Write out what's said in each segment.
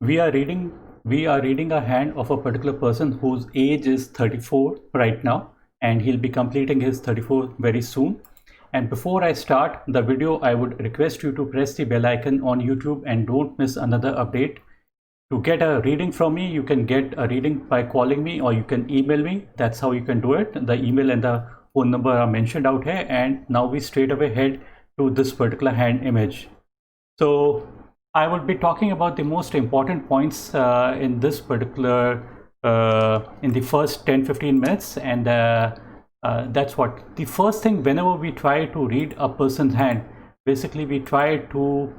we are reading a hand of a particular person whose age is 34 right now, and he'll be completing his 34 very soon. And before I start the video, I would request you to press the bell icon on YouTube and don't miss another update. To get a reading from me, you can get a reading by calling me, or you can email me. That's how you can do it. The email and the phone number are mentioned out here. And now we straight away head to this particular hand image. So I will be talking about the most important points in this particular in the first 10-15 minutes, and that's what the first thing. Whenever we try to read a person's hand, basically we try to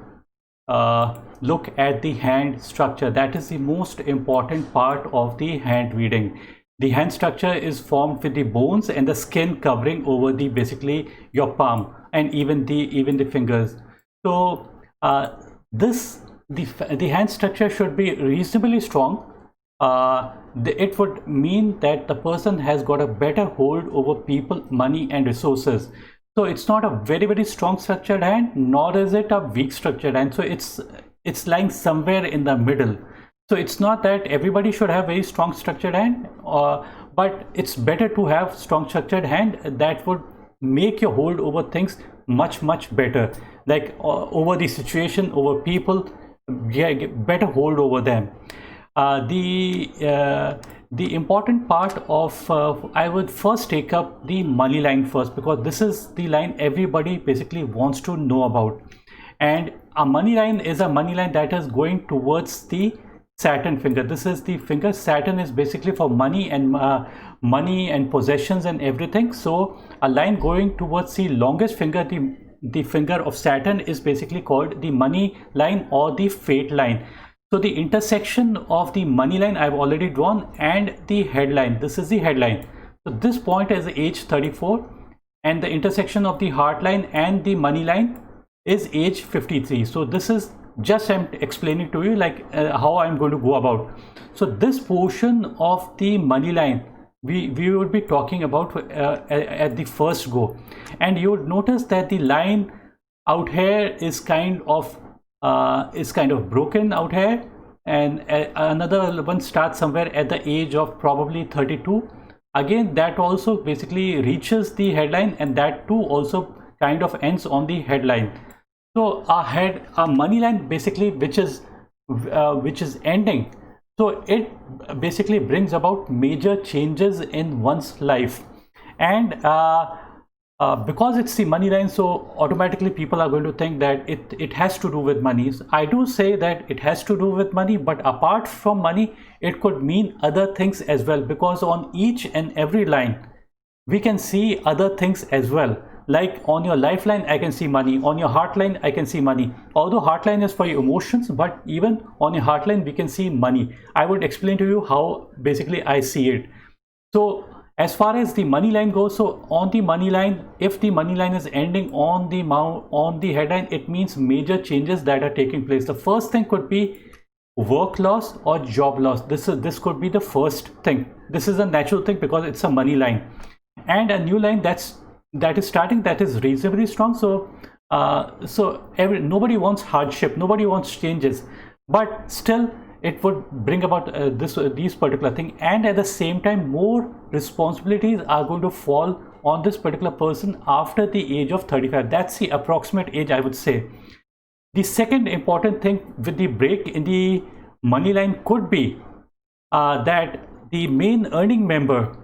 look at the hand structure. That is the most important part of the hand reading. The hand structure is formed with the bones and the skin covering over the basically your palm and even the fingers. So the hand structure should be reasonably strong. It would mean that the person has got a better hold over people, money, and resources. So it's not a very strong structured hand, nor is it a weak structured hand. So it's lying somewhere in the middle. So it's not that everybody should have very strong structured hand, but it's better to have strong structured hand. That would make your hold over things much better, like over the situation, over people. Get better hold over them. The important part of I would first take up the money line first, because this is the line everybody basically wants to know about. And a money line is a money line that is going towards the Saturn finger. This is the finger. Saturn is basically for money and possessions and everything. So a line going towards the longest finger, the finger of Saturn, is basically called the money line or the fate line. So the intersection of the money line I've already drawn, and the headline, this is the headline. So this point is age 34, and the intersection of the heart line and the money line is age 53. So this is just I'm explaining to you like how I'm going to go about. So this portion of the money line we will be talking about at the first go, and you would notice that the line out here is kind of broken out here, and another one starts somewhere at the age of probably 32. Again, that also basically reaches the headline, and that too also kind of ends on the headline. So a money line basically which is ending. So it basically brings about major changes in one's life, and because it's the money line, so automatically people are going to think that it has to do with money. I do say that it has to do with money, but apart from money, it could mean other things as well, because on each and every line we can see other things as well. Like on your lifeline, I can see money. On your heartline, I can see money. Although heartline is for your emotions, but even on your heartline, we can see money. I would explain to you how basically I see it. So as far as the money line goes, so on the money line, if the money line is ending on the headline, it means major changes that are taking place. The first thing could be work loss or job loss. This could be the first thing. This is a natural thing because it's a money line, and a new line that is starting, that is reasonably strong. So nobody wants hardship, nobody wants changes, but still it would bring about these particular thing, and at the same time more responsibilities are going to fall on this particular person after the age of 35. That's the approximate age, I would say. The second important thing with the break in the money line could be that the main earning member,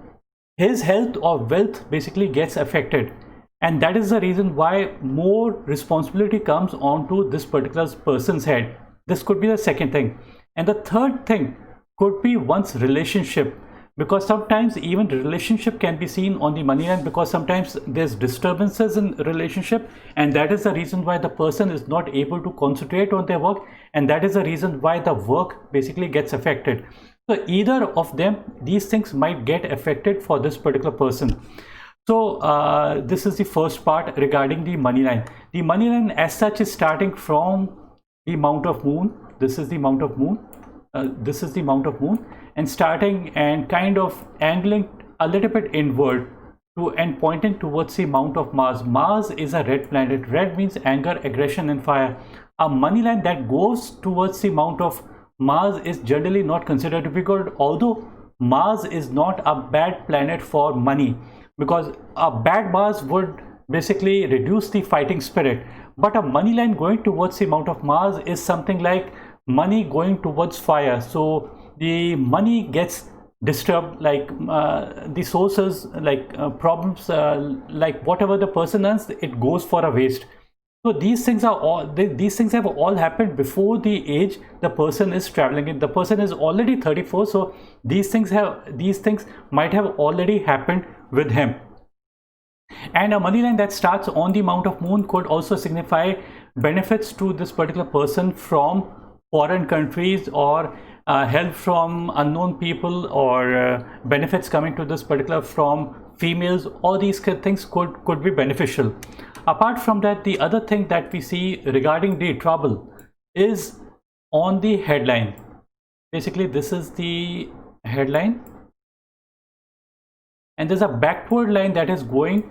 his health or wealth basically gets affected, and that is the reason why more responsibility comes onto this particular person's head. This could be the second thing. And the third thing could be one's relationship, because sometimes even relationship can be seen on the money line, because sometimes there's disturbances in relationship, and that is the reason why the person is not able to concentrate on their work, and that is the reason why the work basically gets affected. So either of them, these things might get affected for this particular person. So this is the first part regarding the money line. The money line as such is starting from the mount of moon. This is the mount of moon. This is the mount of moon, and starting and kind of angling a little bit inward to and pointing towards the mount of Mars. Mars is a red planet. Red means anger, aggression, and fire. A money line that goes towards the mount of Mars is generally not considered to be good, although Mars is not a bad planet for money, because a bad Mars would basically reduce the fighting spirit. But a money line going towards the amount of Mars is something like money going towards fire. So the money gets disturbed, like the sources, like problems, like whatever the person earns, it goes for a waste. So these things are all, these things have all happened before the age the person is traveling in. The person is already 34, so these things might have already happened with him. And a money line that starts on the mount of moon could also signify benefits to this particular person from foreign countries, or help from unknown people, or benefits coming to this particular from females. All these things could be beneficial. Apart from that, the other thing that we see regarding the trouble is on the headline. Basically, this is the headline, and there's a backward line that is going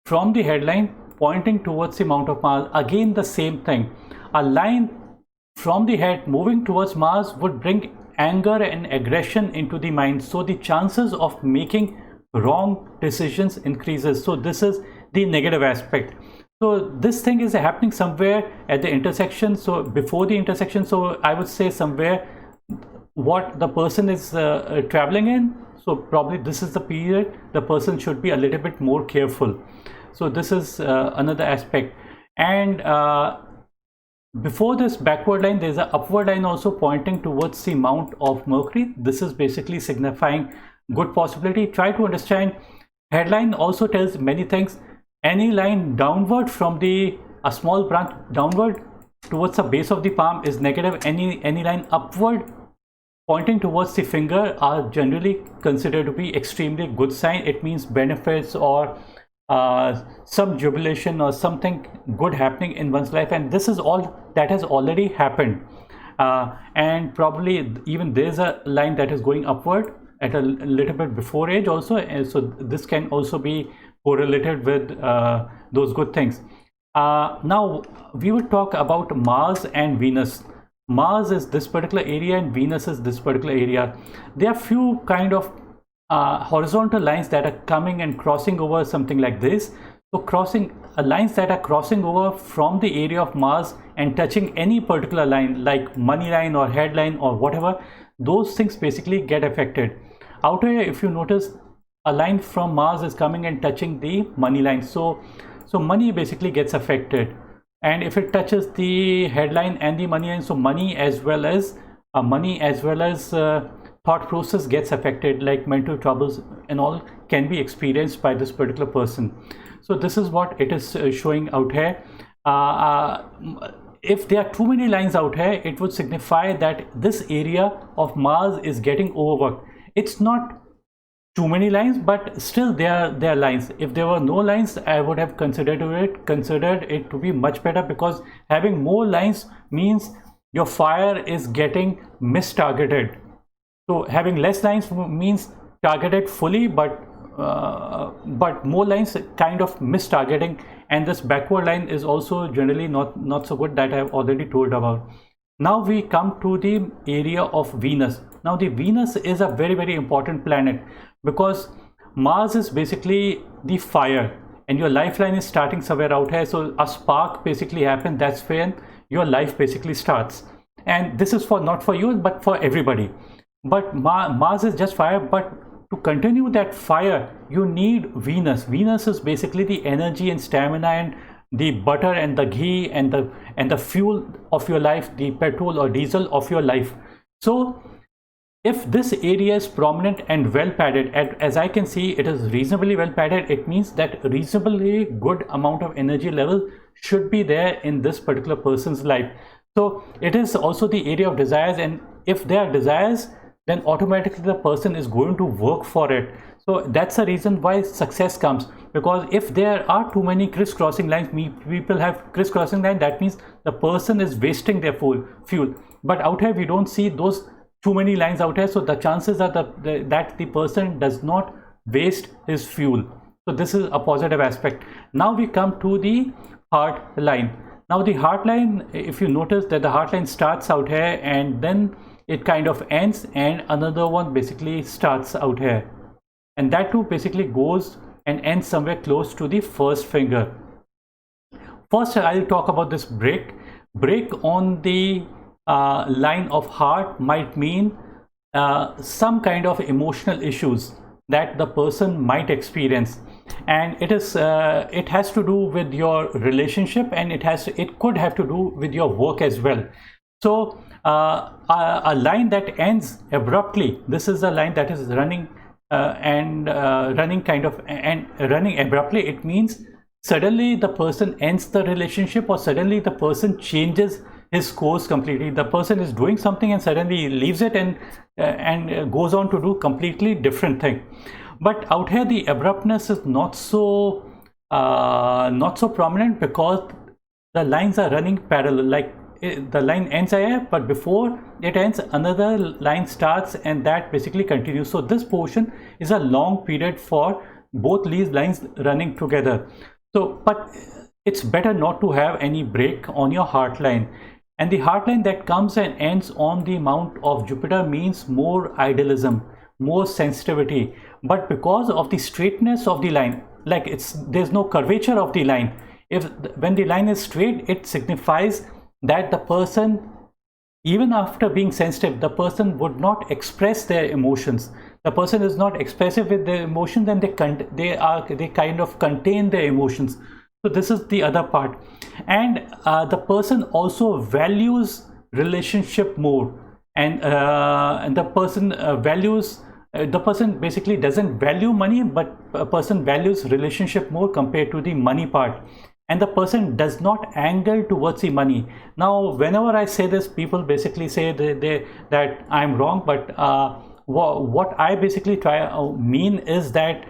from the headline pointing towards the mount of Mars. Again, the same thing. A line from the head moving towards Mars would bring anger and aggression into the mind, so the chances of making wrong decisions increases. So this is the negative aspect. So this thing is happening somewhere at the intersection, so before the intersection. So I would say somewhere what the person is traveling in, so probably this is the period the person should be a little bit more careful. So this is another aspect. And before this backward line, there's an upward line also pointing towards the mount of Mercury. This is basically signifying good possibility. Try to understand. Headline also tells many things. Any line downward from a small branch downward towards the base of the palm is negative. Any line upward pointing towards the finger are generally considered to be extremely good sign. It means benefits, or some jubilation, or something good happening in one's life, and this is all that has already happened. And probably even there's a line that is going upward at a little bit before age also, and so this can also be correlated with those good things. Now we would talk about Mars and Venus. Mars is this particular area and Venus is this particular area. There are few kind of horizontal lines that are coming and crossing over, something like this. So lines that are crossing over from the area of Mars and touching any particular line, like money line or headline or whatever, those things basically get affected. Out here, if you notice, a line from Mars is coming and touching the money line, so money basically gets affected. And if it touches the headline and the money line, so money as well as thought process gets affected, like mental troubles and all can be experienced by this particular person. So this is what it is showing out here. If there are too many lines out here, it would signify that this area of Mars is getting overworked. It's not too many lines, but still there are lines. If there were no lines, I would have considered it to be much better, because having more lines means your fire is getting mistargeted. So having less lines means targeted fully, but more lines kind of mistargeting. And this backward line is also generally not so good, that I have already told about. Now we come to the area of Venus. Now the Venus is a very, very important planet, because Mars is basically the fire and your lifeline is starting somewhere out here. So a spark basically happens, that's when your life basically starts. And this is not for you, but for everybody. But Mars is just fire, but to continue that fire, you need Venus. Venus is basically the energy and stamina and the butter and the ghee and the fuel of your life, the petrol or diesel of your life. So if this area is prominent and well padded, as I can see, it is reasonably well padded, it means that reasonably good amount of energy level should be there in this particular person's life. So it is also the area of desires, and if there are desires, then automatically the person is going to work for it. So that's the reason why success comes, because if there are too many crisscrossing lines, people have crisscrossing line, that means the person is wasting their fuel. But out here we don't see those too many lines out here, so the chances are that the person does not waste his fuel. So this is a positive aspect. Now we come to the heart line. Now the heart line, if you notice that the heart line starts out here and then it kind of ends and another one basically starts out here, and that too basically goes and ends somewhere close to the first finger. First, I'll talk about this break. Break on the line of heart might mean some kind of emotional issues that the person might experience, and it has to do with your relationship, and it could have to do with your work as well. So a line that ends abruptly, this is a line that is running running abruptly. It means suddenly the person ends the relationship, or suddenly the person changes his course completely. The person is doing something and suddenly leaves it and goes on to do completely different thing. But out here the abruptness is not so prominent, because the lines are running parallel. Like the line ends here, but before it ends another line starts, and that basically continues. So this portion is a long period for both these lines running together. So, but it's better not to have any break on your heart line. And the heart line that comes and ends on the mount of Jupiter means more idealism, more sensitivity. But because of the straightness of the line, like there's no curvature of the line. When the line is straight, it signifies that the person, even after being sensitive, the person would not express their emotions. The person is not expressive with their emotions, and they kind of contain their emotions. So this is the other part. And the person also values relationship more, and the person the person basically doesn't value money, but a person values relationship more compared to the money part. And the person does not angle towards the money. Now whenever I say this, people basically say that I'm wrong, but what I basically mean is that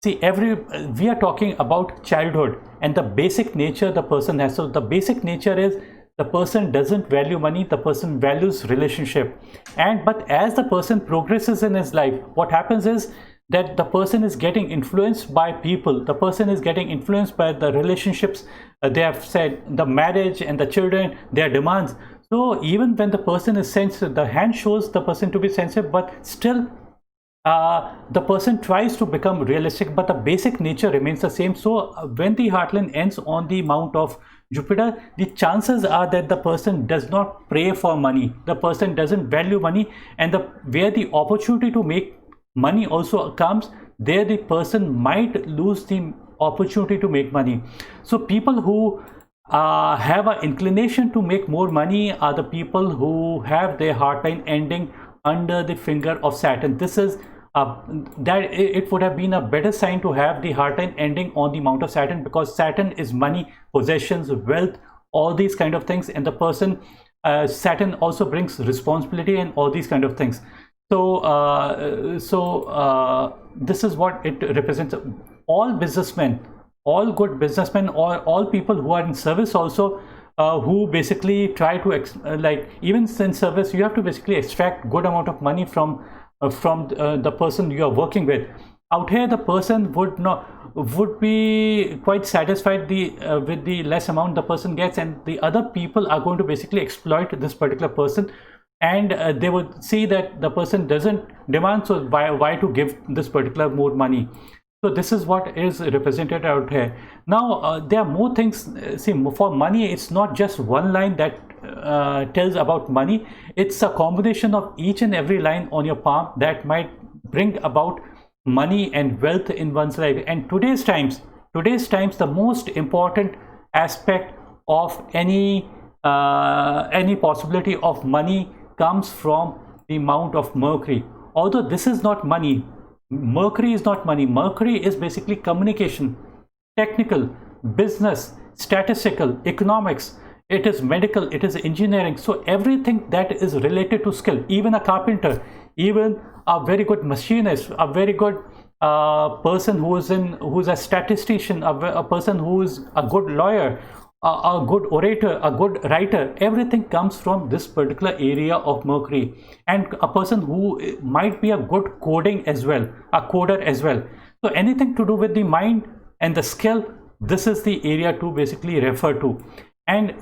see, we are talking about childhood and the basic nature the person has. So the basic nature is the person doesn't value money, the person values relationship. But as the person progresses in his life, what happens is that the person is getting influenced by people, the person is getting influenced by the relationships, they have said, the marriage and the children, their demands. So even when the person is sensitive, the hand shows the person to be sensitive, but still the person tries to become realistic, but the basic nature remains the same. So when the heartline ends on the mount of Jupiter, the chances are that the person does not pray for money, the person doesn't value money, and where the opportunity to make money also comes, there the person might lose the opportunity to make money. So people who have an inclination to make more money are the people who have their heartline ending under the finger of Saturn. This is that it would have been a better sign to have the heartline ending on the mount of Saturn, because Saturn is money, possessions, wealth, all these kind of things, and the person Saturn also brings responsibility and all these kind of things. So this is what it represents. All businessmen, all good businessmen, or all people who are in service also, who basically try to like, even in service, you have to basically extract good amount of money from the person you are working with. Out here, the person would be quite satisfied with the less amount the person gets, and the other people are going to basically exploit this particular person. And they would see that the person doesn't demand, so why to give this particular more money. So this is what is represented out here. Now there are more things. See, for money, it's not just one line that tells about money. It's a combination of each and every line on your palm that might bring about money and wealth in one's life. And today's times, the most important aspect of any possibility of money comes from the mount of Mercury. Although this is not money, Mercury is not money. Mercury is basically communication, technical, business, statistical, economics. It is medical, it is engineering. So everything that is related to skill, even a carpenter, even a very good machinist, a very good person who's a statistician, a person who is a good lawyer, a good orator, a good writer, everything comes from this particular area of Mercury. And a person who might be a good coding as well, a coder as well. So anything to do with the mind and the skill, this is the area to basically refer to. And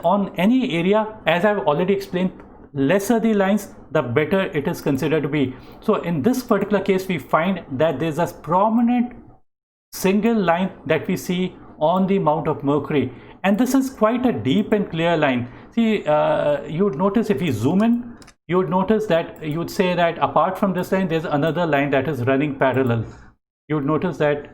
on any area, as I've already explained, lesser the lines, the better it is considered to be. So in this particular case, we find that there's a prominent single line that we see on the mount of Mercury, and this is quite a deep and clear line. See, you would notice if we zoom in, you would notice that you would say that apart from this line, there's another line that is running parallel. You would notice that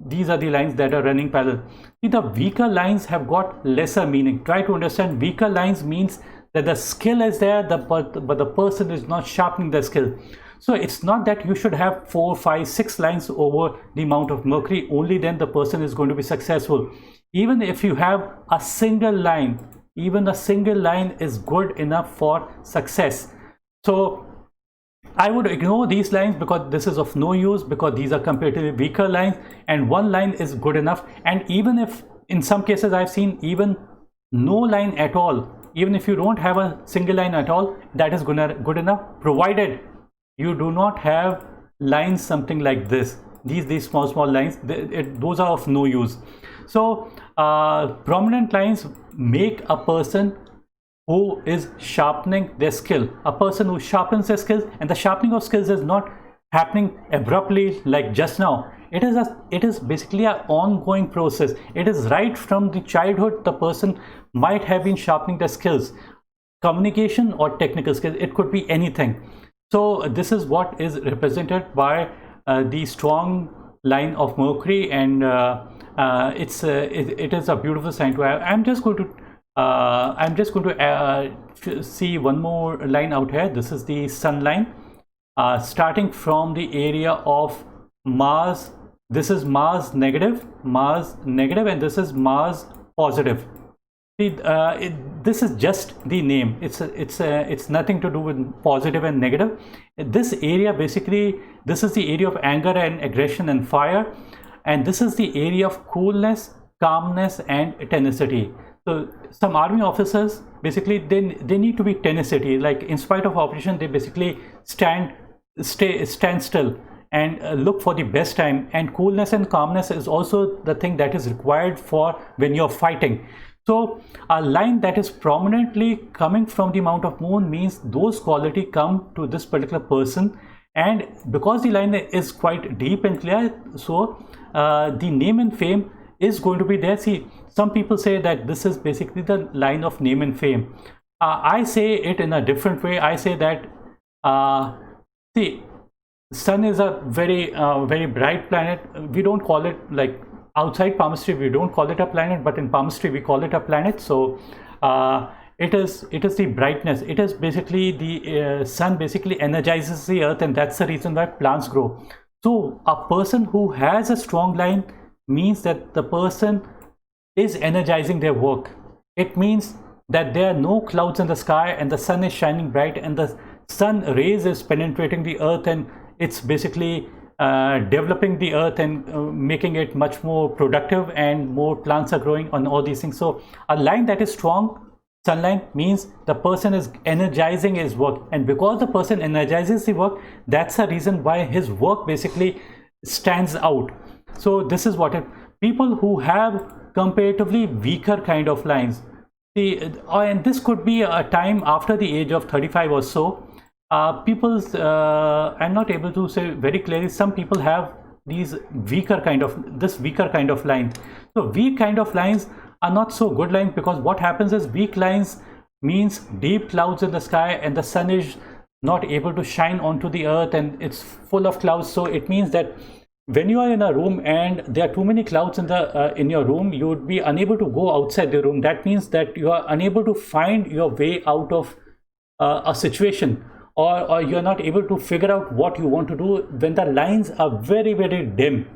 these are the lines that are running parallel. See, the weaker lines have got lesser meaning. Try to understand. Weaker lines means that the skill is there, but the person is not sharpening the skill. So it's not that you should have 4, 5, 6 lines over the mount of Mercury, only then the person is going to be successful. Even if you have a single line, even a single line is good enough for success. So I would ignore these lines because this is of no use, because these are comparatively weaker lines, and one line is good enough. And even if in some cases I've seen even no line at all, even if you don't have a single line at all, that is good enough, provided you do not have lines something like this. These small lines, those are of no use. So prominent lines make a person who is sharpening their skill, a person who sharpens their skills. And the sharpening of skills is not happening abruptly like just now. It is basically an ongoing process. It is right from the childhood. The person might have been sharpening their skills, communication or technical skills. It could be anything. So this is what is represented by the strong line of Mercury, and it is a beautiful sign to have. I'm just going to see one more line out here. This is the sun line, starting from the area of Mars. This is Mars negative, and this is Mars positive. See, this is just the name. It's nothing to do with positive and negative. This area, basically, this is the area of anger and aggression and fire, and this is the area of coolness, calmness, and tenacity. So some army officers, basically, they need to be tenacity. Like in spite of operation, they basically stand still and look for the best time. And coolness and calmness is also the thing that is required for when you're fighting. So a line that is prominently coming from the mount of Moon means those qualities come to this particular person. And because the line is quite deep and clear, so the name and fame is going to be there. See, some people say that this is basically the line of name and fame. I say it in a different way. I say that see, sun is a very bright planet. We don't call it, like outside Palmistry, we don't call it a planet, but in Palmistry we call it a planet. So it is the brightness. It is basically the sun basically energizes the earth, and that's the reason why plants grow. So a person who has a strong line means that the person is energizing their work. It means that there are no clouds in the sky and the sun is shining bright, and the sun rays is penetrating the earth, and it's basically developing the earth and making it much more productive, and more plants are growing on all these things. So a line that is strong, sunline, means the person is energizing his work, and because the person energizes the work, that's the reason why his work basically stands out. So this is what people who have comparatively weaker kind of lines, see, and this could be a time after the age of 35 or so. I'm not able to say very clearly. Some people have these weaker kind of line. So weak kind of lines are not so good lines, because what happens is weak lines means deep clouds in the sky and the sun is not able to shine onto the earth and it's full of clouds. So it means that when you are in a room and there are too many clouds in your room, you would be unable to go outside the room. That means that you are unable to find your way out of a situation, or you're not able to figure out what you want to do when the lines are very dim.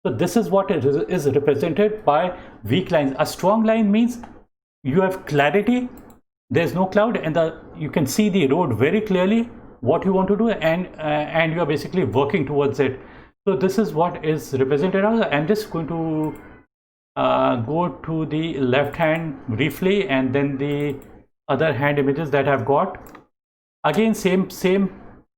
So this is what is represented by weak lines. A strong line means you have clarity, there's no cloud, and you can see the road very clearly, what you want to do, and you are basically working towards it. So this is what is represented. I'm just going to go to the left hand briefly, and then the other hand images that I've got. Again, same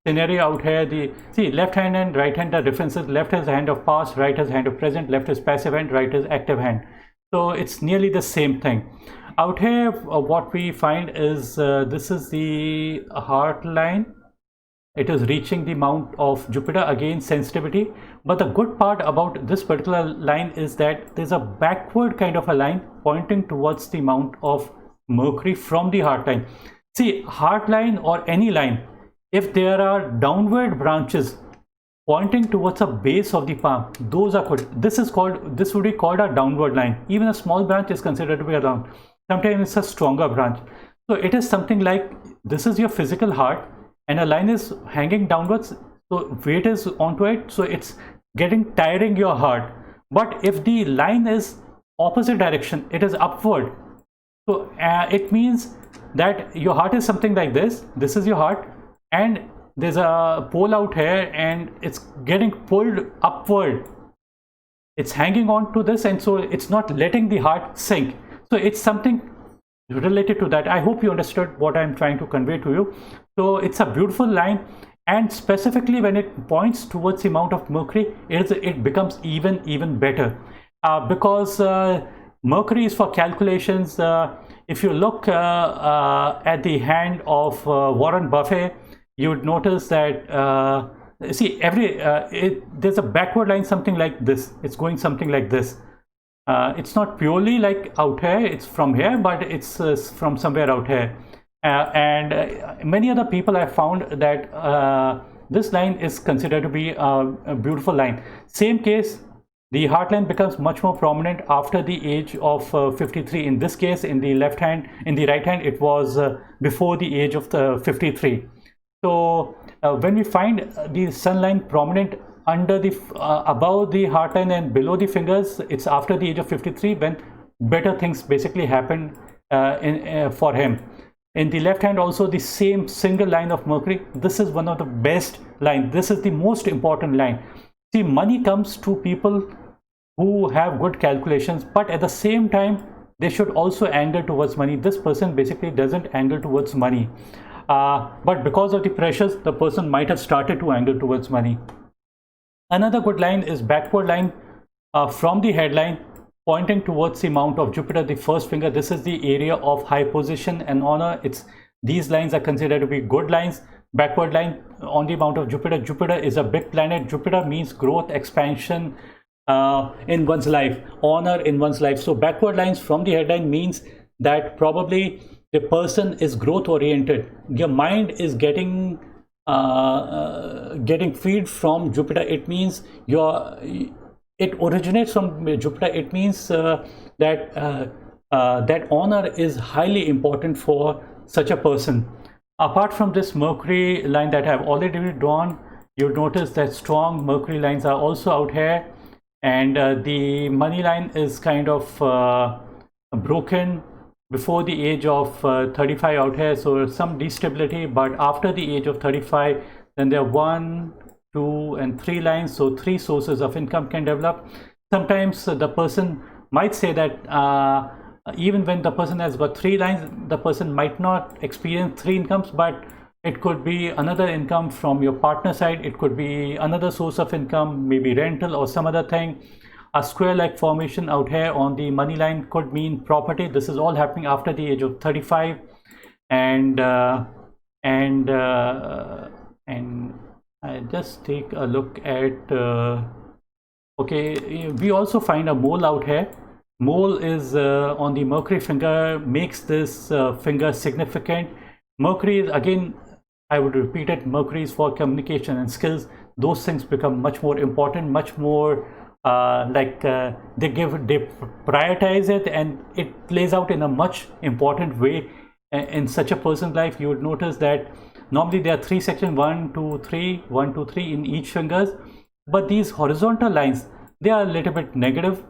scenario out here. See, left hand and right hand are differences. Left is the hand of past, right is hand of present. Left is passive hand, right is active hand. So it's nearly the same thing. Out here, what we find is this is the heart line. It is reaching the mount of Jupiter, again sensitivity. But the good part about this particular line is that there's a backward kind of a line pointing towards the mount of Mercury from the heart line. See, heart line or any line, if there are downward branches pointing towards a base of the palm, those are good. This would be called a downward line. Even a small branch is considered to be a down. Sometimes it's a stronger branch. So it is something like this is your physical heart and a line is hanging downwards, so weight is onto it, so it's getting tiring your heart. But if the line is opposite direction, it is upward, so it means that your heart is something like this is your heart, and there's a pole out here and it's getting pulled upward, it's hanging on to this, and so it's not letting the heart sink. So it's something related to that. I hope you understood what I'm trying to convey to you. So it's a beautiful line, and specifically when it points towards the mount of Mercury, it becomes even better, because Mercury is for calculations. If you look at the hand of Warren Buffett, you would notice that see, there's a backward line something like this. It's going something like this. It's not purely like out here, it's from here, but it's from somewhere out here. And many other people have found that this line is considered to be a beautiful line. Same case, the heart line becomes much more prominent after the age of 53. In this case, in the left hand, in the right hand, it was before the age of 53. So when we find the sun line prominent under the above the heart line and below the fingers, it's after the age of 53 when better things basically happen for him. In the left hand also, the same single line of Mercury. This is one of the best line. This is the most important line. See, money comes to people who have good calculations, but at the same time they should also angle towards money. This person basically doesn't angle towards money, but because of the pressures, the person might have started to angle towards money. Another good line is backward line from the headline pointing towards the mount of Jupiter, the first finger. This is the area of high position and honor. These lines are considered to be good lines. Backward line on the mount of Jupiter. Jupiter is a big planet. Jupiter means growth, expansion in one's life, honor in one's life. So backward lines from the headline means that probably the person is growth oriented. Your mind is getting feed from Jupiter. It means it originates from Jupiter. It means that honor is highly important for such a person. Apart from this Mercury line that I have already drawn, you'll notice that strong Mercury lines are also out here, and the money line is kind of broken before the age of 35 out here, so some destability. But after the age of 35, then there are 1, 2 and 3 lines, so 3 sources of income can develop. Sometimes the person might say that even when the person has got 3 lines, the person might not experience 3 incomes, but it could be another income from your partner side, it could be another source of income, maybe rental or some other thing. A square like formation out here on the money line could mean property. This is all happening after the age of 35. And I just take a look at okay, we also find a mole out here. Mole is on the Mercury finger, makes this finger significant. Mercury is, again, I would repeat it, Mercury is for communication and skills. Those things become much more important, much more they prioritize it, and it plays out in a much important way in such a person's life. You would notice that normally there are 3 sections, 1, 2, 3, 1, 2, 3 in each fingers, but these horizontal lines, they are a little bit negative,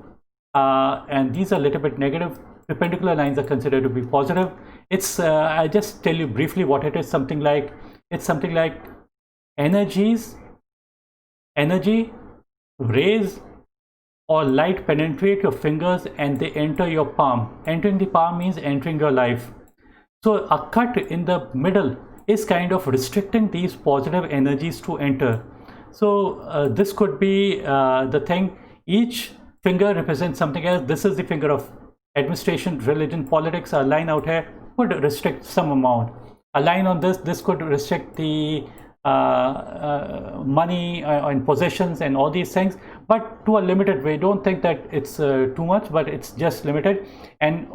and these are a little bit negative. Perpendicular lines are considered to be positive. It's I'll just tell you briefly what it is. It's something like energy, rays or light penetrate your fingers and they enter your palm. Entering the palm means entering your life. So a cut in the middle is kind of restricting these positive energies to enter. So this could be the thing. Each finger represents something else. This is the finger of administration, religion, politics. A line out here could restrict some amount. A line on this could restrict the money and possessions and all these things, but to a limited way. Don't think that it's too much, but it's just limited. And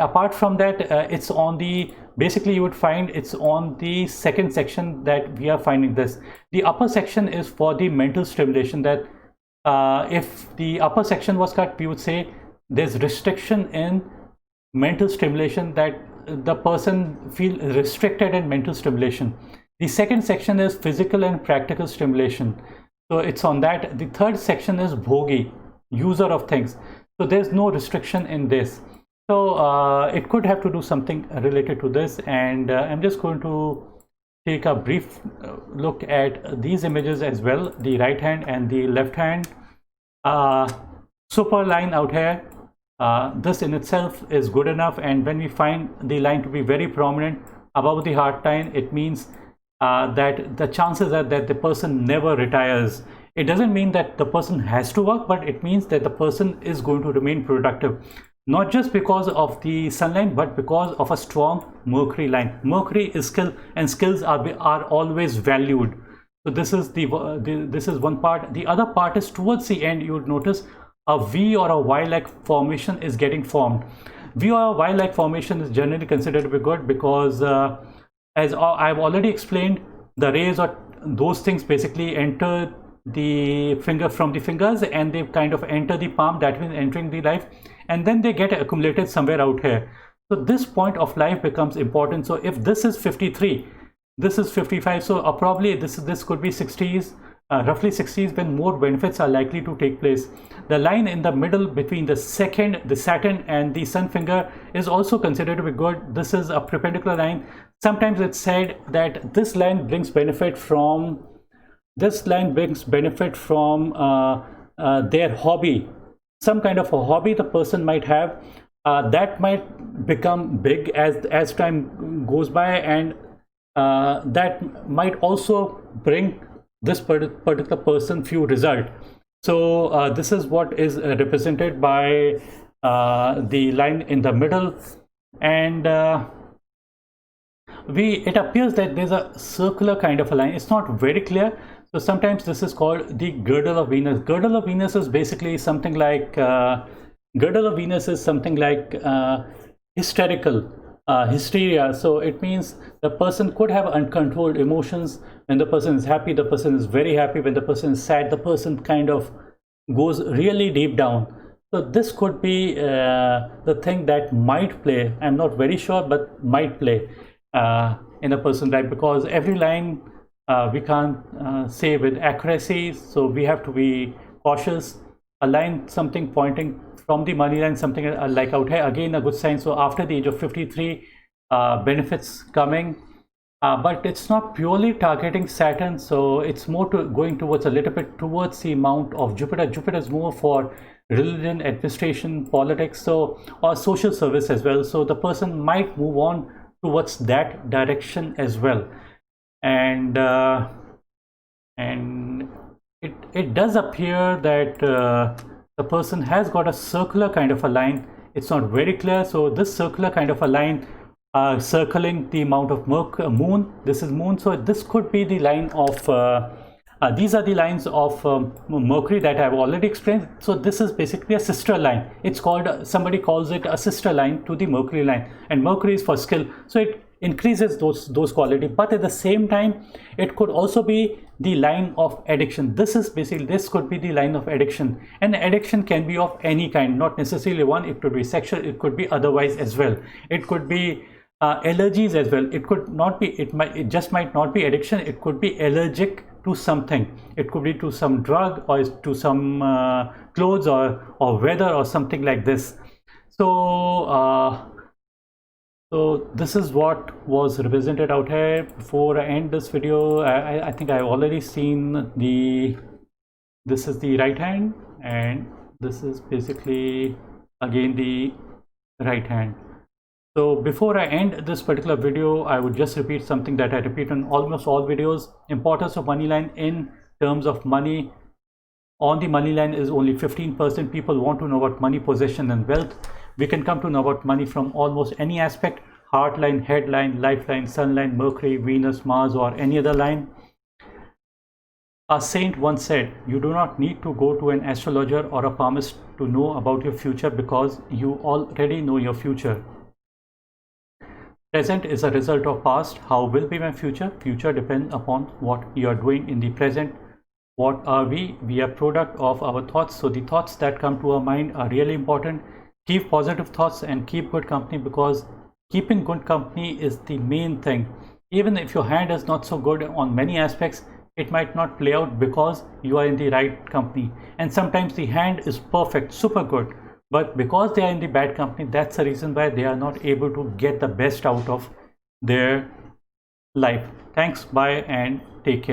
apart from that, it's on the, basically you would find it's on the second section that we are finding this. The upper section is for the mental stimulation, that if the upper section was cut, we would say there's restriction in mental stimulation, that the person feel restricted in mental stimulation. The second section is physical and practical stimulation, so it's on that. The third section is bhogi, user of things, so there's no restriction in this. So it could have to do something related to this, and I'm just going to take a brief look at these images as well, the right hand and the left hand. Super line out here, this in itself is good enough, and when we find the line to be very prominent above the heart line, it means that the chances are that the person never retires. It doesn't mean that the person has to work, but it means that the person is going to remain productive, not just because of the sun line, but because of a strong Mercury line. Mercury is skill, and skills are always valued. So this is this is one part. The other part is towards the end, you would notice a V or a Y-like formation is getting formed. V or a Y-like formation is generally considered to be good because as I've already explained, the rays or those things basically enter the finger from the fingers, and they kind of enter the palm, that means entering the life, and then they get accumulated somewhere out here. So this point of life becomes important. So if this is 53, this is 55, so probably this could be 60s, roughly 60s, when more benefits are likely to take place. The line in the middle between the Saturn and the sun finger is also considered to be good. This is a perpendicular line. Sometimes it's said that this line brings benefit from their hobby, some kind of a hobby the person might have, that might become big as time goes by, and that might also bring this particular person few result. So this is what is represented by the line in the middle, and it appears that there's a circular kind of a line. It's not very clear, so sometimes this is called the girdle of Venus. Girdle of Venus is basically something like hysterical hysteria. So it means the person could have uncontrolled emotions. When the person is happy, the person is very happy. When the person is sad, the person kind of goes really deep down. So this could be the thing that might play. I'm not very sure, but might play in a person's life, because every line we can't say with accuracy, so we have to be cautious. A line, something pointing from the money line, something like out here, again a good sign. So after the age of 53, benefits coming, but it's not purely targeting Saturn, so it's more going towards a little bit towards the amount of Jupiter. Jupiter is more for religion, administration, politics, so or social service as well. So the person might move on towards that direction as well, and it does appear that the person has got a circular kind of a line. It's not very clear. So this circular kind of a line circling the amount of moon. This is moon, so this could be the line of these are the lines of Mercury that I've already explained. So this is basically a sister line. It's called, somebody calls it a sister line to the Mercury line, and Mercury is for skill, so it increases those qualities. But at the same time, it could also be the line of addiction. This could be the line of addiction, and addiction can be of any kind, not necessarily one. It could be sexual, it could be otherwise as well. It could be allergies as well. It could not be, it just might not be addiction. It could be allergic to something. It could be to some drug, or to some clothes, or weather, or something like this. So so this is what was represented out here. Before I end this video, I think I've already seen this is the right hand, and this is basically again the right hand. So before I end this particular video, I would just repeat something that I repeat in almost all videos. Importance of money line in terms of money. On the money line is only 15%. People want to know about money, possession and wealth. We can come to know about money from almost any aspect: heart line, headline, lifeline, sunline, Mercury, Venus, Mars, or any other line. A saint once said, "You do not need to go to an astrologer or a palmist to know about your future because you already know your future. Present is a result of past. How will be my future? Future depends upon what you are doing in the present. What are we? We are product of our thoughts. So the thoughts that come to our mind are really important. Keep positive thoughts and keep good company, because keeping good company is the main thing. Even if your hand is not so good on many aspects, it might not play out because you are in the right company. And sometimes the hand is perfect, super good, but because they are in the bad company, that's the reason why they are not able to get the best out of their life. Thanks, bye, and take care.